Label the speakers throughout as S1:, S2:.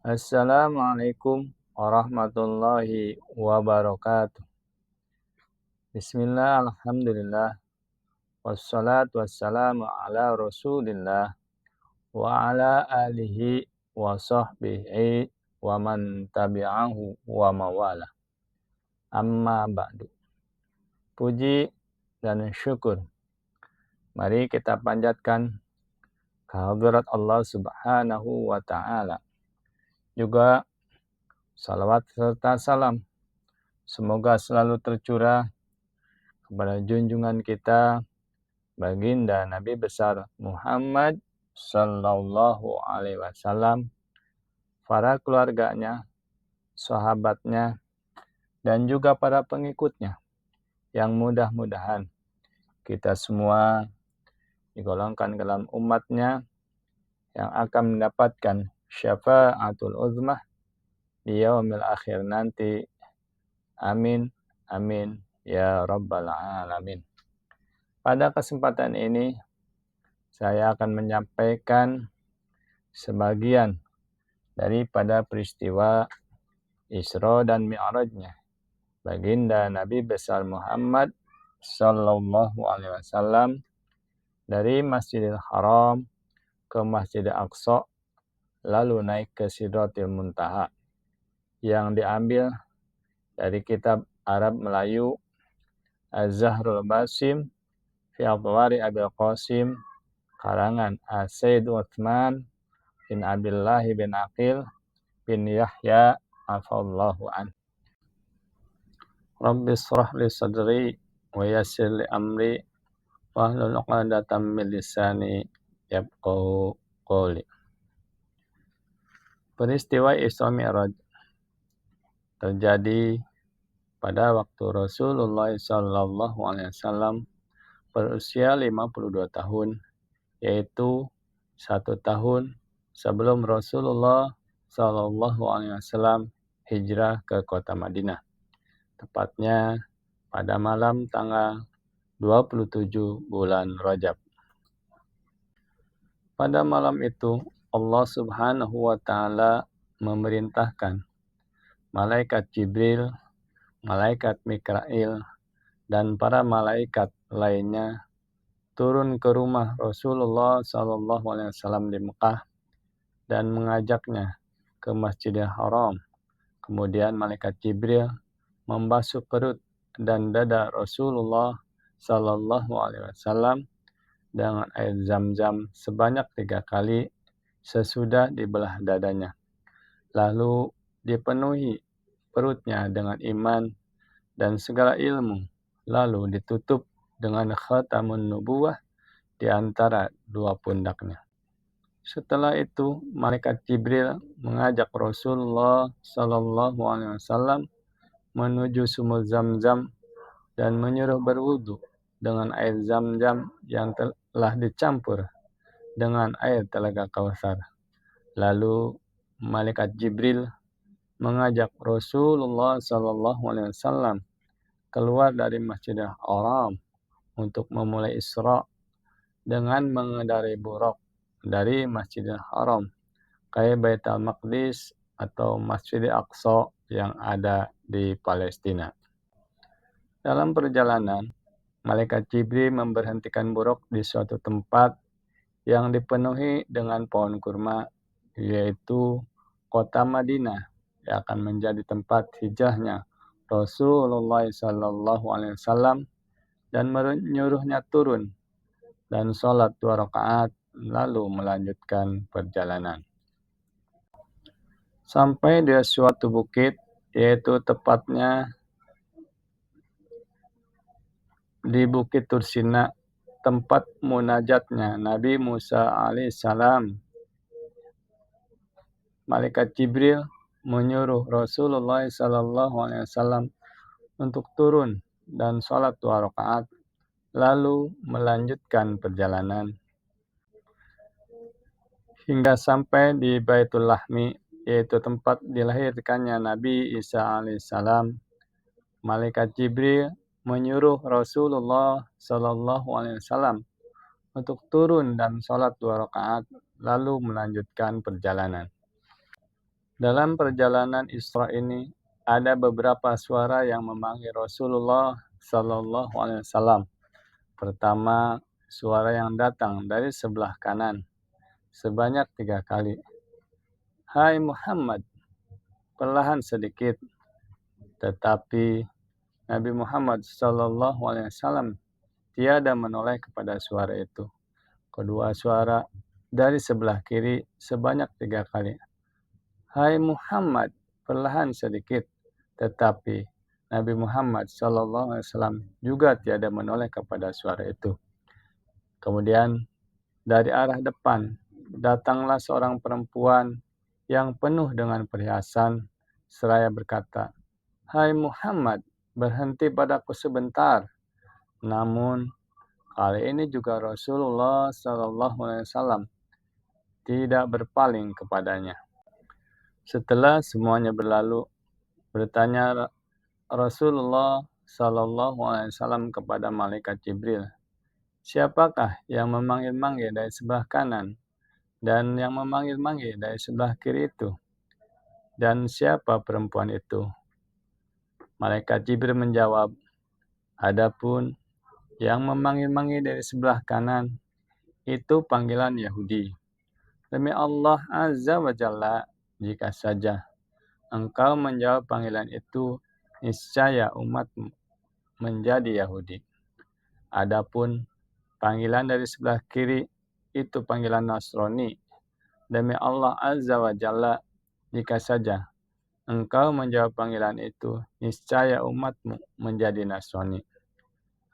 S1: Assalamualaikum warahmatullahi wabarakatuh. Bismillah, alhamdulillah, wassalatu wassalamu ala rasulillah wa ala alihi wa sahbihi wa man tabi'ahu wa mawala. Amma ba'du. Puji dan syukur mari kita panjatkan kehadirat Allah Subhanahu wa ta'ala. Juga salawat serta salam semoga selalu tercurah kepada junjungan kita baginda Nabi besar Muhammad sallallahu alaihi wasallam, para keluarganya, sahabatnya, dan juga para pengikutnya, yang mudah-mudahan kita semua digolongkan dalam umatnya yang akan mendapatkan syafaatul uzmah di yaumil akhir nanti. Amin, amin, ya rabbal alamin. Pada kesempatan ini, saya akan menyampaikan sebagian daripada peristiwa Isra dan Mi'rajnya baginda Nabi besar Muhammad sallallahu alaihi wasallam dari Masjidil Haram ke Masjidil Aqsa, lalu naik ke Sidratil Muntaha, yang diambil dari kitab Arab Melayu Az-Zahrul Basim fi Adwari Abil Qasim, karangan Sayyid Utsman bin Abdullah bin Aqil bin Yahya afallahu an. Rabbi shrah li sadri wa yassir li amri wahlul 'uqdatam min lisani yafqahu qawli. Peristiwa Isra Mi'raj terjadi pada waktu Rasulullah sallallahu alaihi wasallam berusia 52 tahun, yaitu 1 tahun sebelum Rasulullah sallallahu alaihi wasallam hijrah ke kota Madinah. Tepatnya pada malam tanggal 27 bulan Rajab. Pada malam itu Allah Subhanahu wa taala memerintahkan malaikat Jibril, malaikat Mikail, dan para malaikat lainnya turun ke rumah Rasulullah sallallahu alaihi wasallam di Mekah dan mengajaknya ke Masjidil Haram. Kemudian malaikat Jibril membasuh perut dan dada Rasulullah sallallahu alaihi wasallam dengan air Zam-Zam sebanyak 3 kali sesudah dibelah dadanya. Lalu dipenuhi perutnya dengan iman dan segala ilmu, lalu ditutup dengan khatamun nubuwah di antara 2 pundaknya. Setelah itu, malaikat Jibril mengajak Rasulullah sallallahu alaihi wasallam menuju sumur Zam-Zam dan menyuruh berwudu dengan air Zam-Zam yang telah dicampur dengan air telaga Kautsar. Lalu malaikat Jibril mengajak Rasulullah sallallahu alaihi wasallam keluar dari Masjidil Haram untuk memulai Isra dengan mengendarai buraq dari Masjidil Haram ke Baitul Maqdis atau Masjidil Aqsa yang ada di Palestina. Dalam perjalanan, malaikat Jibril memberhentikan buraq di suatu tempat yang dipenuhi dengan pohon kurma, yaitu kota Madinah, yang akan menjadi tempat hijrahnya Rasulullah sallallahu alaihi wasallam, dan menyuruhnya turun dan sholat 2 rakaat lalu melanjutkan perjalanan. Sampai di suatu bukit, yaitu tepatnya di Bukit Tursina, tempat munajatnya Nabi Musa alaihissalam. Malaikat Jibril menyuruh Rasulullah sallallahu alaihi wasallam untuk turun dan sholat 2 rakaat lalu melanjutkan perjalanan hingga sampai di Baitul Lahmi, yaitu tempat dilahirkannya Nabi Isa alaihissalam. Malaikat Jibril menyuruh Rasulullah sallallahu alaihi wasallam untuk turun dan sholat 2 rakaat lalu melanjutkan perjalanan. Dalam perjalanan Isra ini ada beberapa suara yang memanggil Rasulullah Sallallahu Alaihi Wasallam. Pertama, suara yang datang dari sebelah kanan sebanyak 3 kali. Hai Muhammad, perlahan sedikit. Tetapi Nabi Muhammad Sallallahu Alaihi Wasallam tiada menoleh kepada suara itu. Kedua suara dari sebelah kiri sebanyak 3 kali. Hai Muhammad, perlahan sedikit. Tetapi Nabi Muhammad Sallallahu Alaihi Wasallam juga tiada menoleh kepada suara itu. Kemudian dari arah depan datanglah seorang perempuan yang penuh dengan perhiasan seraya berkata, Hai Muhammad, berhenti padaku sebentar. Namun kali ini juga Rasulullah Sallallahu Alaihi Wasallam tidak berpaling kepadanya. Setelah semuanya berlalu, bertanya Rasulullah Sallallahu Alaihi Wasallam kepada malaikat Jibril, siapakah yang memanggil-manggil dari sebelah kanan dan yang memanggil-manggil dari sebelah kiri itu? Dan siapa perempuan itu? Malaikat Jibril menjawab, adapun yang memanggil-manggil dari sebelah kanan itu panggilan Yahudi. Demi Allah Azza wa Jalla, jika saja engkau menjawab panggilan itu, niscaya umatmu menjadi Yahudi. Adapun panggilan dari sebelah kiri itu panggilan Nasrani. Demi Allah Azza wa Jalla, jika saja engkau menjawab panggilan itu, niscaya umatmu menjadi Nasrani.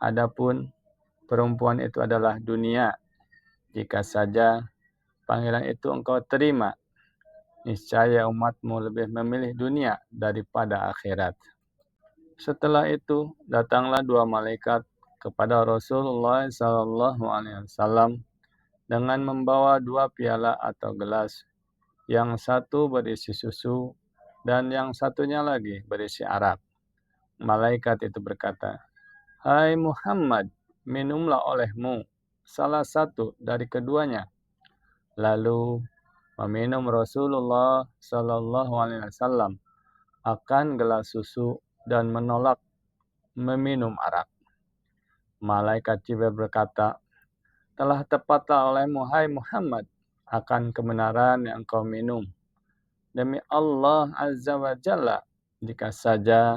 S1: Adapun perempuan itu adalah dunia. Jika saja panggilan itu engkau terima, niscaya umatmu lebih memilih dunia daripada akhirat. Setelah itu, datanglah 2 malaikat kepada Rasulullah Sallallahu Alaihi Wasallam dengan membawa 2 piala atau gelas, yang satu berisi susu dan yang satunya lagi berisi arak. Malaikat itu berkata, Hai Muhammad, minumlah olehmu salah satu dari keduanya. Lalu meminum Rasulullah Sallallahu Alaihi Wasallam akan gelas susu dan menolak meminum arak. Malaikat Jibril berkata, telah tepatlah olehmu, hai Muhammad, akan kebenaran yang kau minum. Demi Allah Azza wa Jalla, jika saja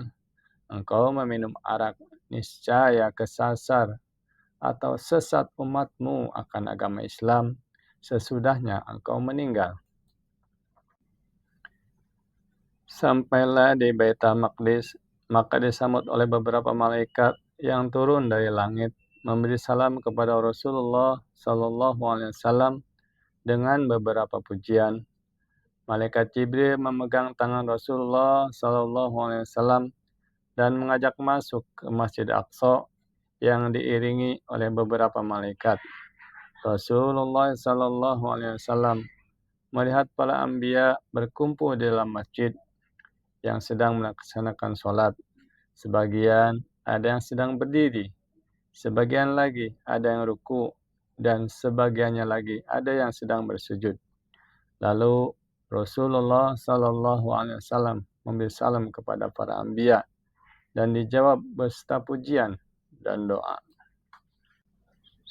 S1: engkau meminum arak, niscaya kesasar atau sesat umatmu akan agama Islam sesudahnya engkau meninggal. Sampailah di Baitul Maqdis, maka disambut oleh beberapa malaikat yang turun dari langit, memberi salam kepada Rasulullah Sallallahu Alaihi Wasallam dengan beberapa pujian. Malaikat Jibril memegang tangan Rasulullah Sallallahu Alaihi Wasallam dan mengajak masuk ke Masjid Aqsa yang diiringi oleh beberapa malaikat. Rasulullah Sallallahu Alaihi Wasallam melihat para anbiya berkumpul di dalam masjid yang sedang melaksanakan sholat. Sebagian ada yang sedang berdiri, sebagian lagi ada yang ruku, dan sebagiannya lagi ada yang sedang bersujud. Lalu Rasulullah Sallallahu Alaihi Wasallam memberi salam kepada para anbiya dan dijawab beserta pujian dan doa.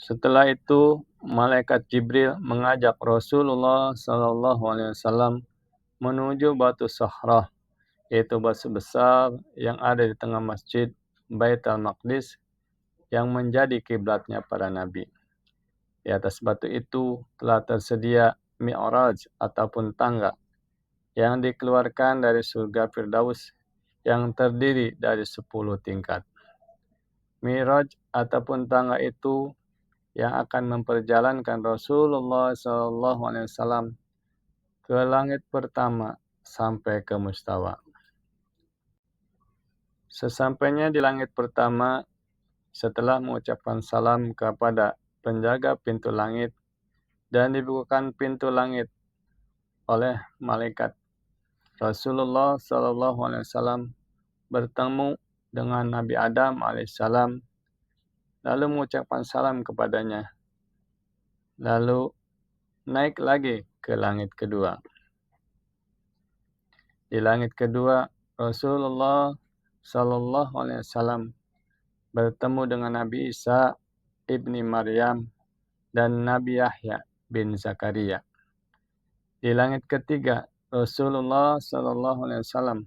S1: Setelah itu, malaikat Jibril mengajak Rasulullah Sallallahu Alaihi Wasallam menuju batu Sahrah, yaitu batu besar yang ada di tengah masjid Baitul Maqdis yang menjadi kiblatnya para nabi. Di atas batu itu telah tersedia mi'raj ataupun tangga yang dikeluarkan dari surga Firdaus yang terdiri dari 10 tingkat. Mi'raj ataupun tangga itu yang akan memperjalankan Rasulullah SAW ke langit pertama sampai ke mustawa. Sesampainya di langit pertama, setelah mengucapkan salam kepada penjaga pintu langit dan dibukakan pintu langit oleh malaikat, Rasulullah SAW bertemu dengan Nabi Adam alaihissalam, lalu mengucapkan salam kepadanya, lalu naik lagi ke langit kedua. Di langit kedua, Rasulullah Sallallahu Alaihi Wasallam bertemu dengan Nabi Isa ibni Maryam dan Nabi Yahya bin Zakaria. Di langit ketiga, Rasulullah Sallallahu Alaihi Wasallam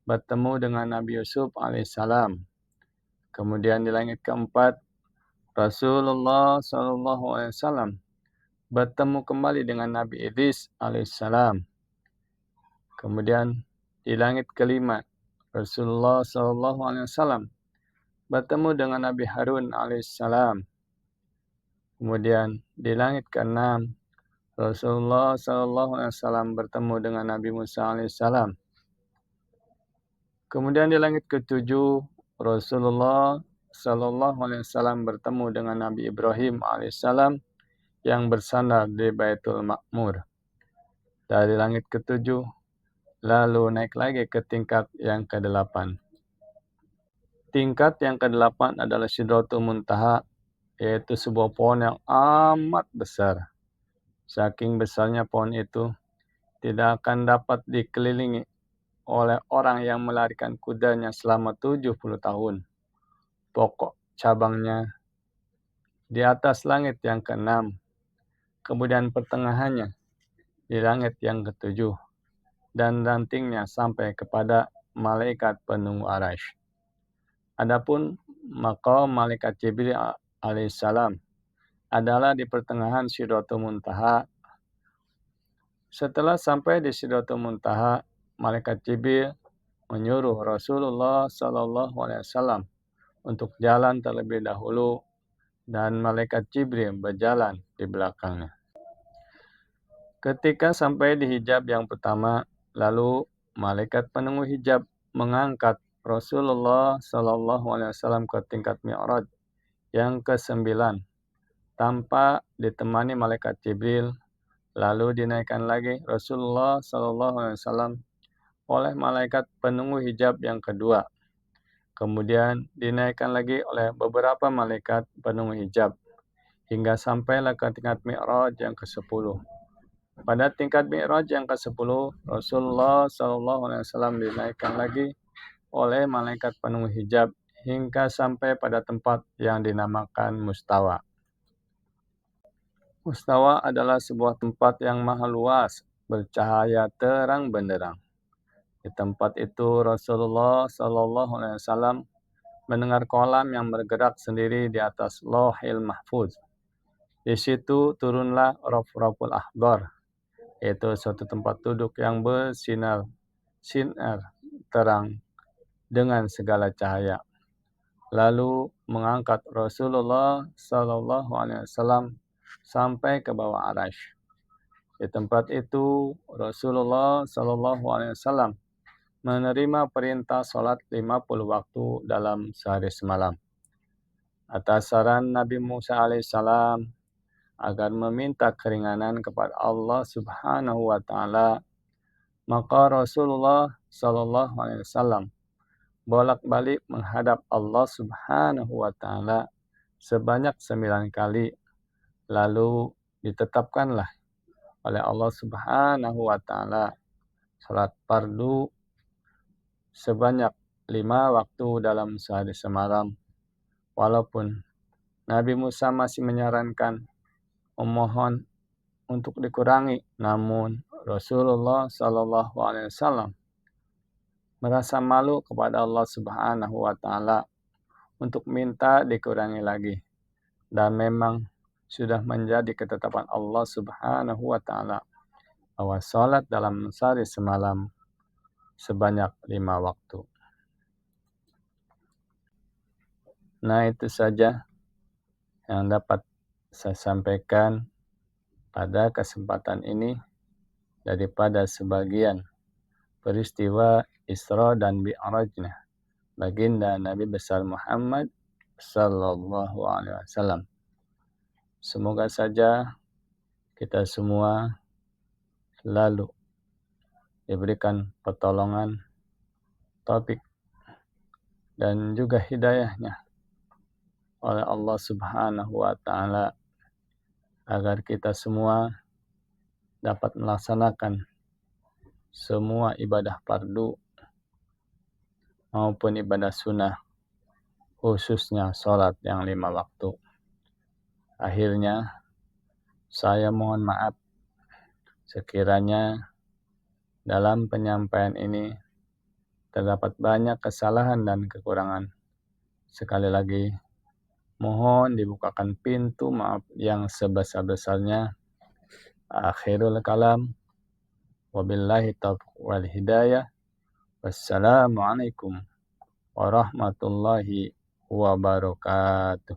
S1: bertemu dengan Nabi Yusuf alaihissalam. Kemudian di langit keempat, Rasulullah Sallallahu Alaihi Wasallam bertemu kembali dengan Nabi Idris alaihissalam. Kemudian di langit kelima, Rasulullah Sallallahu Alaihi Wasallam bertemu dengan Nabi Harun alaihissalam. Kemudian di langit keenam, Rasulullah Sallallahu Alaihi Wasallam bertemu dengan Nabi Musa alaihissalam. Kemudian di langit ketujuh, Rasulullah Sallallahu Alaihi Wasallam bertemu dengan Nabi Ibrahim alaihissalam yang bersandar di Baitul Ma'mur. Dari langit ketujuh, lalu naik lagi ke tingkat yang ke-8. Tingkat yang ke-8 adalah Sidratul Muntaha, yaitu sebuah pohon yang amat besar. Saking besarnya pohon itu, tidak akan dapat dikelilingi oleh orang yang melarikan kudanya selama 70 tahun. Pokok cabangnya di atas langit yang ke-6, kemudian pertengahannya di langit yang ke-7, dan rantingnya sampai kepada malaikat penunggu Arasy. Adapun maqam malaikat Jibril alaihissalam adalah di pertengahan Sidratul Muntaha. Setelah sampai di Sidratul Muntaha, malaikat Jibril menyuruh Rasulullah Sallallahu Alaihi Wasallam untuk jalan terlebih dahulu dan malaikat Jibril berjalan di belakangnya. Ketika sampai di hijab yang pertama, lalu malaikat penunggu hijab mengangkat Rasulullah Sallallahu Alaihi Wasallam ke tingkat Mi'raj yang ke-9 tanpa ditemani malaikat Jibril. Lalu dinaikkan lagi Rasulullah Sallallahu Alaihi Wasallam oleh malaikat penunggu hijab yang kedua. Kemudian dinaikkan lagi oleh beberapa malaikat penunggu hijab hingga sampailah ke tingkat Mi'raj yang ke-10. Pada tingkat Mi'raj yang ke-10, Rasulullah Sallallahu Alaihi Wasallam dinaikkan lagi oleh malaikat penunggu hijab hingga sampai pada tempat yang dinamakan Mustawa. Mustawa adalah sebuah tempat yang maha luas, bercahaya terang benderang. Di tempat itu Rasulullah Sallallahu Alaihi Wasallam mendengar kolam yang bergerak sendiri di atas Lauhil Mahfuz. Di situ turunlah Rafraful Ahbar, yaitu suatu tempat duduk yang bersinar terang dengan segala cahaya. Lalu mengangkat Rasulullah Sallallahu Alaihi Wasallam sampai ke bawah Arasy. Di tempat itu Rasulullah Sallallahu Alaihi Wasallam menerima perintah sholat 50 waktu dalam sehari semalam. Atas saran Nabi Musa alaihissalam agar meminta keringanan kepada Allah Subhanahu wa taala, maka Rasulullah Sallallahu Alaihi Wasallam bolak-balik menghadap Allah Subhanahu wa taala sebanyak 9 kali. Lalu ditetapkanlah oleh Allah Subhanahu wa taala salat fardu sebanyak 5 waktu dalam sehari semalam. Walaupun Nabi Musa masih menyarankan memohon untuk dikurangi, namun Rasulullah Sallallahu Alaihi Wasallam merasa malu kepada Allah Subhanahu wa taala untuk minta dikurangi lagi, dan memang sudah menjadi ketetapan Allah Subhanahu wa taala bahwa salat dalam sehari semalam sebanyak 5 waktu. Nah, itu saja yang dapat saya sampaikan pada kesempatan ini daripada sebagian peristiwa Isra dan Mi'rajnya baginda Nabi besar Muhammad sallallahu alaihi wasallam. Semoga saja kita semua selalu diberikan pertolongan, taufik, dan juga hidayahnya oleh Allah Subhanahu wa taala agar kita semua dapat melaksanakan semua ibadah fardu maupun ibadah sunnah, khususnya sholat yang 5 waktu. Akhirnya, saya mohon maaf sekiranya dalam penyampaian ini terdapat banyak kesalahan dan kekurangan. Sekali lagi, mohon dibukakan pintu maaf yang sebesar-besarnya. Akhirul kalam, wabillahi taufiq wal hidayah. Wassalamualaikum warahmatullahi wabarakatuh.